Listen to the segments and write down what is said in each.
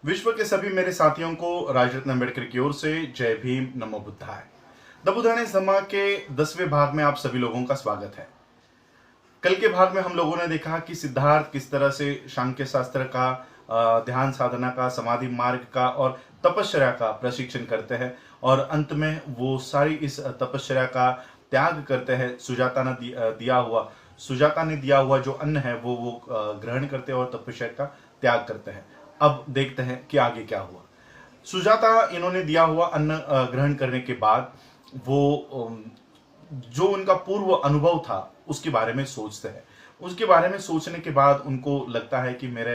विश्व के सभी मेरे साथियों को राजरत्न अम्बेडकर की ओर से जय भीम, नमो बुद्धाय। द बुद्धायनिस्ट धम्मा के 10वें भाग में आप सभी लोगों का स्वागत है। कल के भाग में हम लोगों ने देखा कि सिद्धार्थ किस तरह से सांख्य शास्त्र का, ध्यान साधना का, समाधि मार्ग का और तपश्चर्या का प्रशिक्षण करते हैं और अंत में वो सारी इस तपश्चर्या का त्याग करते हैं। सुजाता ने दिया हुआ जो अन्न है वो ग्रहण करते हैं और तपश्चर्या का त्याग करते हैं। अब देखते हैं कि आगे क्या हुआ। सुजाता इन्होंने दिया हुआ अन्न ग्रहण करने के बाद वो जो उनका पूर्व अनुभव था उसके बारे में सोचते हैं। उसके बारे में सोचने के बाद उनको लगता है कि मेरा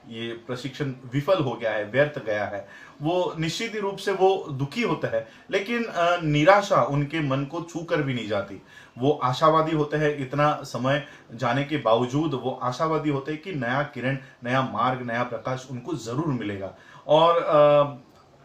ये प्रशिक्षण विफल हो गया है, व्यर्थ गया है। वो निश्चित ही रूप से वो दुखी होता है, लेकिन निराशा उनके मन को छू कर भी नहीं जाती। वो आशावादी होते हैं, इतना समय जाने के बावजूद वो आशावादी होते हैं कि नया किरण, नया मार्ग, नया प्रकाश उनको जरूर मिलेगा। और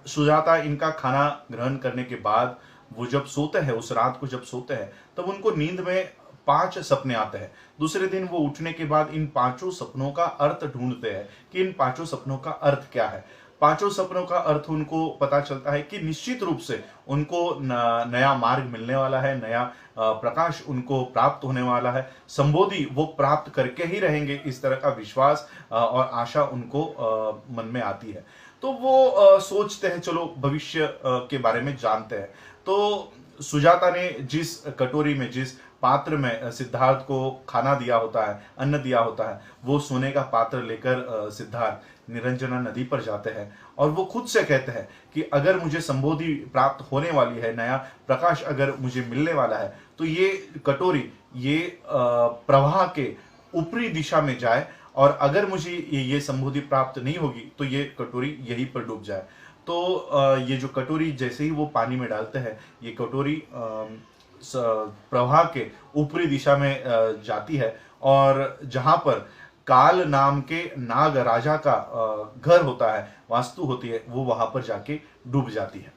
सुजाता इनका खाना ग्रहण करने के बाद वो जब सोते हैं, उस रात को जब सोते हैं, तब उनको नींद में 5 सपने आते हैं। दूसरे दिन वो उठने के बाद इन 5 सपनों का अर्थ ढूंढते हैं कि इन 5 सपनों का अर्थ क्या है। 5 सपनों का अर्थ उनको पता चलता है कि निश्चित रूप से उनको नया मार्ग मिलने वाला है, नया प्रकाश उनको प्राप्त होने वाला है, संबोधि वो प्राप्त करके ही रहेंगे, इस तरह का विश्वास और आशा उनको मन में आती है। तो वो सोचते हैं, चलो भविष्य के बारे में जानते हैं। तो सुजाता ने जिस कटोरी में, जिस पात्र में सिद्धार्थ को खाना दिया होता है, अन्न दिया होता है, वो सोने का पात्र लेकर सिद्धार्थ निरंजना नदी पर जाते हैं और वो खुद से कहते हैं कि अगर मुझे संबोधि प्राप्त होने वाली है, नया प्रकाश अगर मुझे मिलने वाला है, तो ये कटोरी ये प्रवाह के ऊपरी दिशा में जाए, और अगर मुझे ये संबोधि प्राप्त नहीं होगी तो ये कटोरी यहीं पर डूब जाए। तो ये जो कटोरी जैसे ही वो पानी में डालते हैं, ये कटोरी प्रवाह के ऊपरी दिशा में जाती है और जहां पर काल नाम के नाग राजा का घर होता है, वास्तु होती है, वो वहां पर जाके डूब जाती है।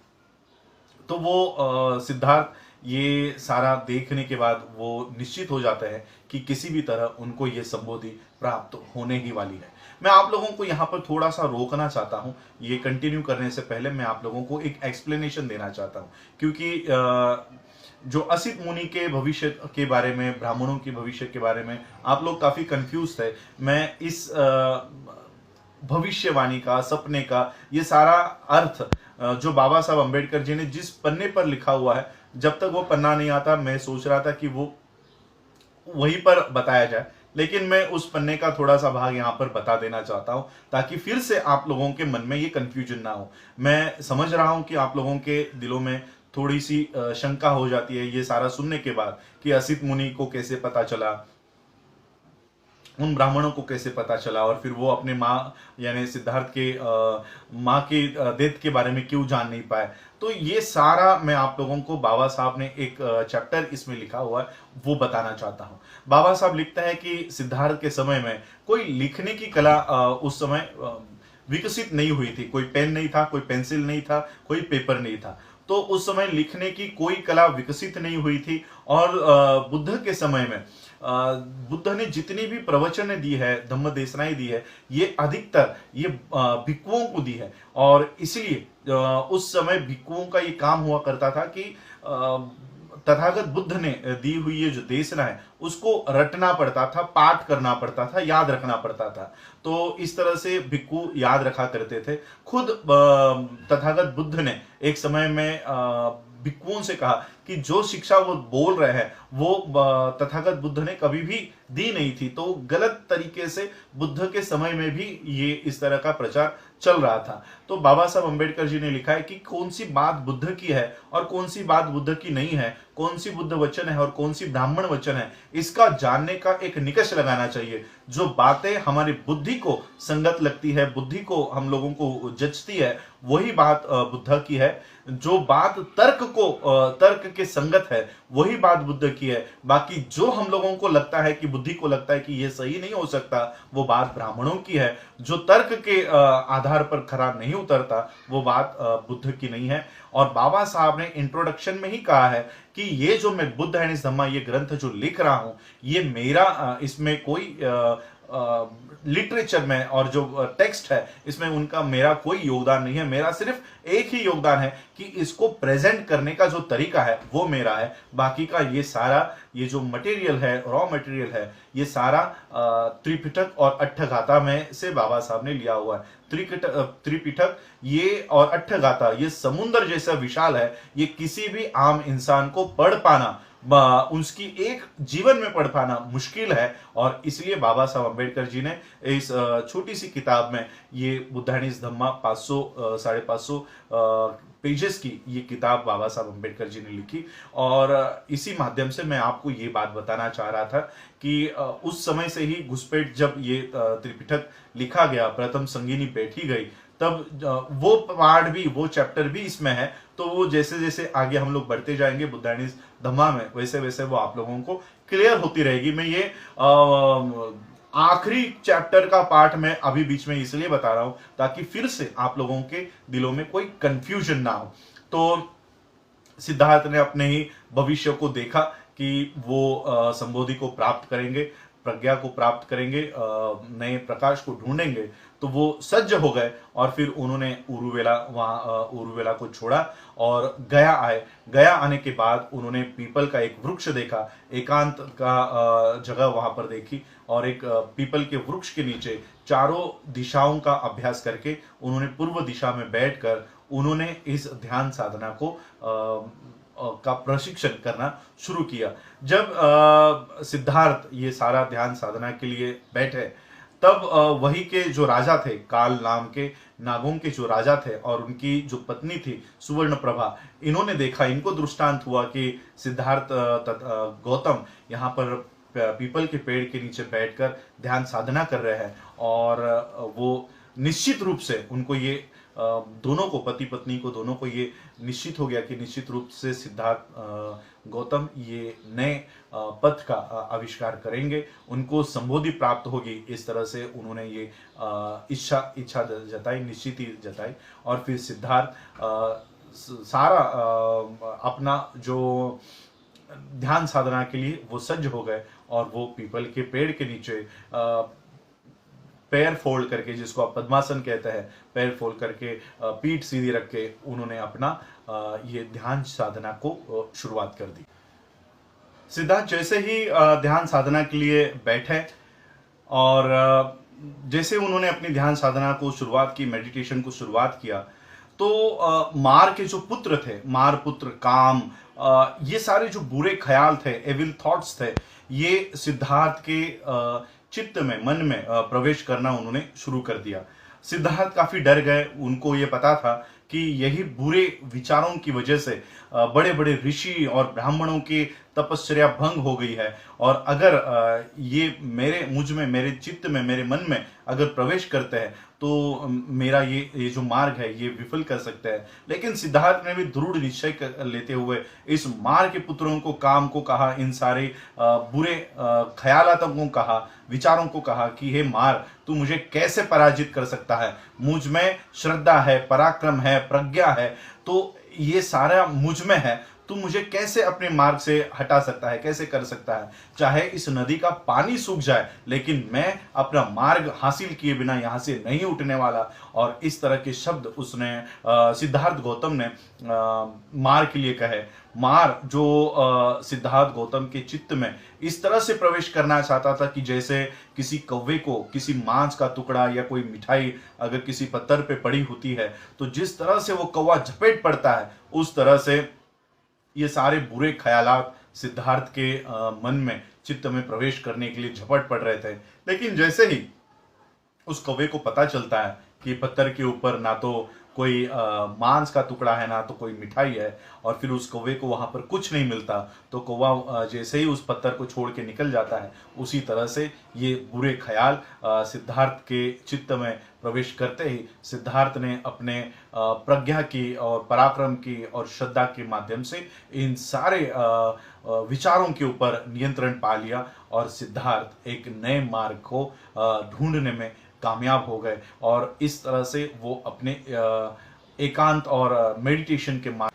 तो वो सिद्धार्थ ये सारा देखने के बाद वो निश्चित हो जाते हैं कि किसी भी तरह उनको ये संबोधि प्राप्त होने ही वाली है। मैं आप लोगों को यहाँ पर थोड़ा सा रोकना चाहता हूँ। ये कंटिन्यू करने से पहले मैं आप लोगों को एक एक्सप्लेनेशन देना चाहता हूँ, क्योंकि जो असित मुनि के भविष्य के बारे में, ब्राह्मणों के भविष्य के बारे में आप लोग काफी कंफ्यूज थे। मैं इस भविष्यवाणी का, सपने का, ये सारा अर्थ जो बाबा साहब अम्बेडकर जी ने जिस पन्ने पर लिखा हुआ है, जब तक वो पन्ना नहीं आता मैं सोच रहा था कि वो वहीं पर बताया जाए, लेकिन मैं उस पन्ने का थोड़ा सा भाग यहाँ पर बता देना चाहता हूँ ताकि फिर से आप लोगों के मन में ये कंफ्यूजन ना हो। मैं समझ रहा हूँ कि आप लोगों के दिलों में थोड़ी सी शंका हो जाती है ये सारा सुनने के बाद कि असित मुनि को कैसे पता चला, उन ब्राह्मणों को कैसे पता चला, और फिर वो अपने माँ यानी सिद्धार्थ के माँ के डेथ के बारे में क्यों जान नहीं पाए। तो ये सारा मैं आप लोगों को, बाबा साहब ने एक चैप्टर इसमें लिखा हुआ है, वो बताना चाहता हूँ। बाबा साहब लिखते हैं कि सिद्धार्थ के समय में कोई लिखने की कला उस समय विकसित नहीं हुई थी। कोई पेन नहीं था, कोई पेंसिल नहीं था, कोई पेपर नहीं था। तो उस समय लिखने की कोई कला विकसित नहीं हुई थी। और बुद्ध के समय में बुद्ध ने जितनी भी प्रवचन दी है, धम्म देशनाएं दी है, ये अधिकतर ये भिक्षुओं को दी है। और इसलिए उस समय भिक्षुओं का ये काम हुआ करता था कि तथागत बुद्ध ने दी हुई ये जो देशना है उसको रटना पड़ता था, पाठ करना पड़ता था, याद रखना पड़ता था। तो इस तरह से भिक्षु याद रखा करते थे। खुद तथागत बुद्ध ने एक समय में भिक्षुओं से कहा कि जो शिक्षा वो बोल रहे हैं वो तथागत बुद्ध ने कभी भी दी नहीं थी। तो गलत तरीके से बुद्ध के समय में भी ये इस तरह का प्रचार चल रहा था। तो बाबा साहब अम्बेडकर जी ने लिखा है कि कौन सी बात बुद्ध की है और कौन सी बात बुद्ध की नहीं है, कौन सी बुद्ध वचन है और कौन सी ब्राह्मण वचन है, इसका जानने का एक निकष लगाना चाहिए। जो बातें हमारी बुद्धि को संगत लगती है, बुद्धि को हम लोगों को जचती है, वही बात बुद्ध की है। जो बात तर्क के संगत है वही बात बुद्ध की है। बाकी जो हम लोगों को लगता है कि बुद्धि को लगता है कि ये सही नहीं हो सकता, वो बात ब्राह्मणों की है। जो तर्क के आधार पर खरा नहीं उतरता, वो बात बुद्ध की नहीं है। और बाबा साहब ने इंट्रोडक्शन में ही कहा है कि ये जो मैं बुद्धायनिस्ट धम्मा ये ग्रंथ जो लिख रहा हूं, ये मेरा इसमें कोई लिटरेचर में और जो टेक्स्ट है इसमें उनका मेरा कोई योगदान नहीं है। मेरा सिर्फ एक ही योगदान है कि इसको प्रेजेंट करने का जो तरीका है वो मेरा है। बाकी का ये सारा ये जो मटेरियल है, रॉ मटेरियल है, ये सारा त्रिपिटक और अट्ठगाथा में से बाबा साहब ने लिया हुआ है। त्रिपिटक ये और अट्ठगाथा ये समुद्र जैसा विशाल है। ये किसी भी आम इंसान को पढ़ पाना, उसकी एक जीवन में पढ़ पाना मुश्किल है। और इसलिए बाबा साहब अम्बेडकर जी ने इस छोटी सी किताब में ये बुद्धाइज धम्मा 500 550 पेजेस की ये किताब बाबा साहब अम्बेडकर जी ने लिखी। और इसी माध्यम से मैं आपको ये बात बताना चाह रहा था कि उस समय से ही घुसपैठ जब ये त्रिपिटक लिखा गया, प्रथम संगीनी बैठी गई, तब वो पार्ट भी, वो चैप्टर भी इसमें है। तो वो जैसे जैसे आगे हम लोग बढ़ते जाएंगे बुद्धाइज धम्मा में, वैसे वैसे वो आप लोगों को क्लियर होती रहेगी। मैं ये आखिरी चैप्टर का पार्ट मैं अभी बीच में इसलिए बता रहा हूं ताकि फिर से आप लोगों के दिलों में कोई कंफ्यूजन ना हो। तो सिद्धार्थ ने अपने ही भविष्य को देखा कि वो संबोधि को प्राप्त करेंगे, प्रज्ञा को प्राप्त करेंगे, नए प्रकाश को ढूंढेंगे। तो वो सज्ज हो गए और फिर उन्होंने उरुवेला को छोड़ा और गया आए। गया आने के बाद उन्होंने पीपल का एक वृक्ष देखा, एकांत का जगह वहां पर देखी और एक पीपल के वृक्ष के नीचे चारों दिशाओं का अभ्यास करके उन्होंने पूर्व दिशा में बैठकर उन्होंने इस ध्यान साधना को का प्रशिक्षण करना शुरू किया। जब सिद्धार्थ ये सारा ध्यान साधना के लिए बैठे तब वही के जो राजा थे, काल नाम के नागों के जो राजा थे और उनकी जो पत्नी थी सुवर्ण प्रभा, इन्होंने देखा, इनको दृष्टांत हुआ कि सिद्धार्थ गौतम यहाँ पर पीपल के पेड़ के नीचे बैठकर ध्यान साधना कर रहे हैं। और वो निश्चित रूप से उनको ये दोनों को, पति पत्नी को दोनों को ये निश्चित हो गया कि निश्चित रूप से सिद्धार्थ गौतम ये नए पथ का आविष्कार करेंगे, उनको संबोधि प्राप्त होगी। इस तरह से उन्होंने ये इच्छा जताई, निश्चित ही जताई। और फिर सिद्धार्थ सारा अपना जो ध्यान साधना के लिए वो सज्ज हो गए और वो पीपल के पेड़ के नीचे पैर फोल्ड करके, जिसको आप पद्मासन कहते हैं, पैर फोल्ड करके पीठ सीधी रख के उन्होंने अपना ये ध्यान साधना को शुरुआत कर दी। सिद्धार्थ जैसे ही ध्यान साधना के लिए बैठे और जैसे उन्होंने अपनी ध्यान साधना को शुरुआत की, मेडिटेशन को शुरुआत किया, तो मार के जो पुत्र थे, मार पुत्र काम, ये सारे जो बुरे ख्याल थे, एविल थॉट्स थे, ये सिद्धार्थ के चित्त में, मन में प्रवेश करना उन्होंने शुरू कर दिया। सिद्धार्थ काफी डर गए। उनको ये पता था कि यही बुरे विचारों की वजह से बड़े बड़े ऋषि और ब्राह्मणों की तपस्या भंग हो गई है। और अगर ये मुझ में, मेरे चित्त में, मेरे मन में अगर प्रवेश करते हैं तो मेरा ये जो मार्ग है ये विफल कर सकते हैं। लेकिन सिद्धार्थ ने भी दृढ़ निश्चय लेते हुए इस मार के पुत्रों को, काम को कहा, इन सारे बुरे ख्यालातों को कहा, विचारों को कहा कि हे मार, तू मुझे कैसे पराजित कर सकता है? मुझ में श्रद्धा है, पराक्रम है, प्रज्ञा है, तो ये सारा मुझ में है। तू मुझे कैसे अपने मार्ग से हटा सकता है, कैसे कर सकता है? चाहे इस नदी का पानी सूख जाए, लेकिन मैं अपना मार्ग हासिल किए बिना यहां से नहीं उठने वाला। और इस तरह के शब्द उसने सिद्धार्थ गौतम ने मार के लिए कहे। मार जो सिद्धार्थ गौतम के चित्त में इस तरह से प्रवेश करना चाहता था कि जैसे किसी कौवे को किसी मांस का टुकड़ा या कोई मिठाई अगर किसी पत्थर पे पड़ी होती है तो जिस तरह से वो कौवा झपेट पड़ता है, उस तरह से ये सारे बुरे ख्यालात सिद्धार्थ के मन में, चित्त में प्रवेश करने के लिए झपट पड़ रहे थे। लेकिन जैसे ही उस कौवे को पता चलता है कि पत्थर के ऊपर ना तो कोई मांस का टुकड़ा है, ना तो कोई मिठाई है, और फिर उस कौवे को वहां पर कुछ नहीं मिलता, तो कौवा जैसे ही उस पत्थर को छोड़ के निकल जाता है, उसी तरह से ये बुरे ख्याल सिद्धार्थ के चित्त में प्रवेश करते ही सिद्धार्थ ने अपने प्रज्ञा की और पराक्रम की और श्रद्धा के माध्यम से इन सारे विचारों के ऊपर नियंत्रण पा लिया और सिद्धार्थ एक नए मार्ग को ढूंढने में कामयाब हो गए। और इस तरह से वो अपने एकांत और मेडिटेशन के मार्ग,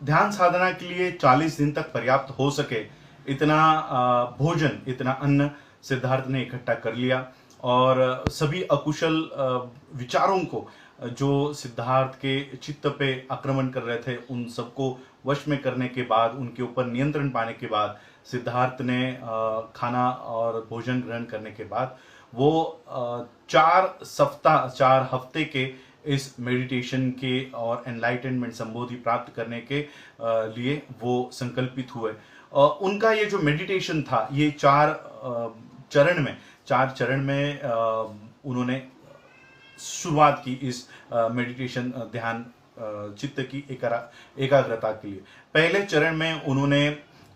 ध्यान साधना के लिए 40 दिन तक पर्याप्त हो सके इतना भोजन, इतना अन्न सिद्धार्थ ने इकट्ठा कर लिया और सभी अकुशल विचारों को जो सिद्धार्थ के चित्त पे आक्रमण कर रहे थे उन सबको वश में करने के बाद, उनके ऊपर नियंत्रण पाने के बाद, सिद्धार्थ ने खाना और भोजन ग्रहण करने के बाद वो 4 हफ्ते के इस मेडिटेशन के और एनलाइटनमेंट संबोधि प्राप्त करने के लिए वो संकल्पित हुए। उनका ये जो मेडिटेशन था ये 4 चरण में उन्होंने शुरुआत की इस मेडिटेशन ध्यान चित्त की एकाग्रता के लिए। पहले चरण में उन्होंने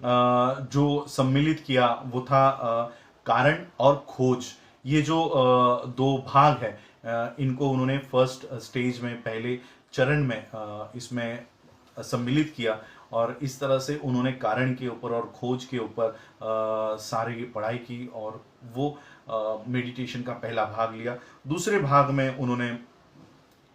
जो सम्मिलित किया वो था कारण और खोज। ये जो 2 भाग है इनको उन्होंने फर्स्ट स्टेज में, पहले चरण में इसमें सम्मिलित किया और इस तरह से उन्होंने कारण के ऊपर और खोज के ऊपर सारी पढ़ाई की और वो मेडिटेशन का पहला भाग लिया। दूसरे भाग में उन्होंने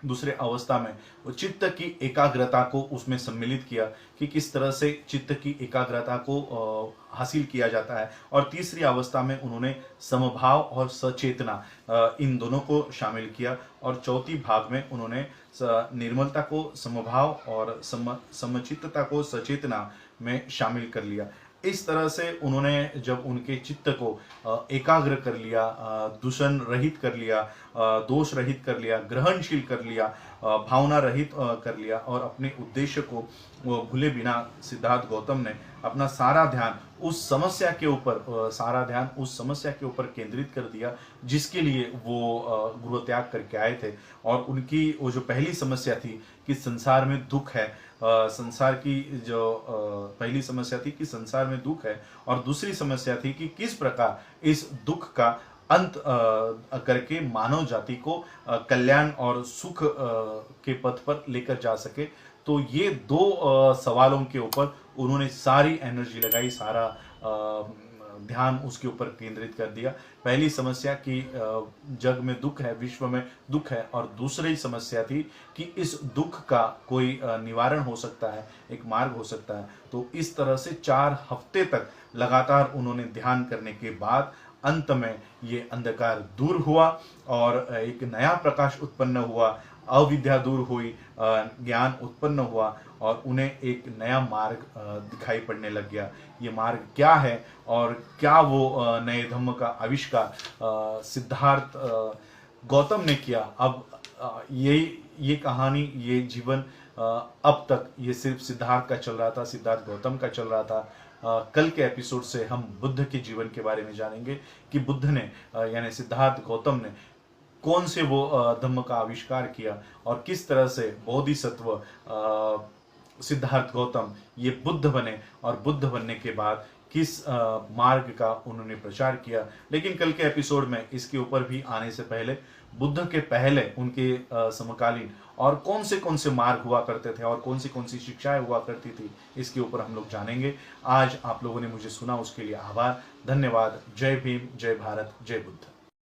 दूसरे अवस्था में वो चित्त की एकाग्रता को उसमें सम्मिलित किया कि किस तरह से चित्त की एकाग्रता को हासिल किया जाता है। और तीसरी अवस्था में उन्होंने समभाव और सचेतना इन दोनों को शामिल किया और चौथी भाग में उन्होंने निर्मलता को समभाव और समचित्तता को सचेतना में शामिल कर लिया। इस तरह से उन्होंने जब उनके चित्त को एकाग्र कर लिया, दूषण रहित कर लिया, दोष रहित कर लिया, ग्रहणशील कर लिया, भावना रहित कर लिया और अपने उद्देश्य को भूले बिना सिद्धार्थ गौतम ने अपना सारा ध्यान उस समस्या के ऊपर केंद्रित कर दिया जिसके लिए वो गृह त्याग करके आए थे। और उनकी वो जो पहली समस्या थी कि संसार में दुख है, संसार की जो पहली समस्या थी कि संसार में दुख है और दूसरी समस्या थी कि किस प्रकार इस दुख का अंत करके मानव जाति को कल्याण और सुख के पथ पर लेकर जा सके। तो ये 2 सवालों के ऊपर उन्होंने सारी एनर्जी लगाई, सारा ध्यान उसके ऊपर केंद्रित कर दिया। पहली समस्या कि जग में दुख है, विश्व में दुख है, और दूसरी समस्या थी कि इस दुख का कोई निवारण हो सकता है, एक मार्ग हो सकता है। तो इस तरह से 4 हफ्ते तक लगातार उन्होंने ध्यान करने के बाद अंत में ये अंधकार दूर हुआ और एक नया प्रकाश उत्पन्न हुआ, अविद्या दूर हुई, ज्ञान उत्पन्न हुआ और उन्हें एक नया मार्ग दिखाई पड़ने लग गया। ये मार्ग क्या है और क्या वो नए धम्म का आविष्कार सिद्धार्थ गौतम ने किया। अब ये कहानी, ये जीवन अब तक ये सिर्फ सिद्धार्थ का चल रहा था, सिद्धार्थ गौतम का चल रहा था। कल के एपिसोड से हम बुद्ध के जीवन के बारे में जानेंगे कि बुद्ध ने यानी सिद्धार्थ गौतम ने कौन से वो धम्म का आविष्कार किया और किस तरह से बोधिसत्व सिद्धार्थ गौतम ये बुद्ध बने और बुद्ध बनने के बाद किस मार्ग का उन्होंने प्रचार किया। लेकिन कल के एपिसोड में इसके ऊपर भी आने से पहले बुद्ध के पहले उनके समकालीन और कौन से मार्ग हुआ करते थे और कौन सी शिक्षाएं हुआ करती थी, इसके ऊपर हम लोग जानेंगे। आज आप लोगों ने मुझे सुना उसके लिए आभार, धन्यवाद। जय भीम, जय भारत, जय बुद्ध।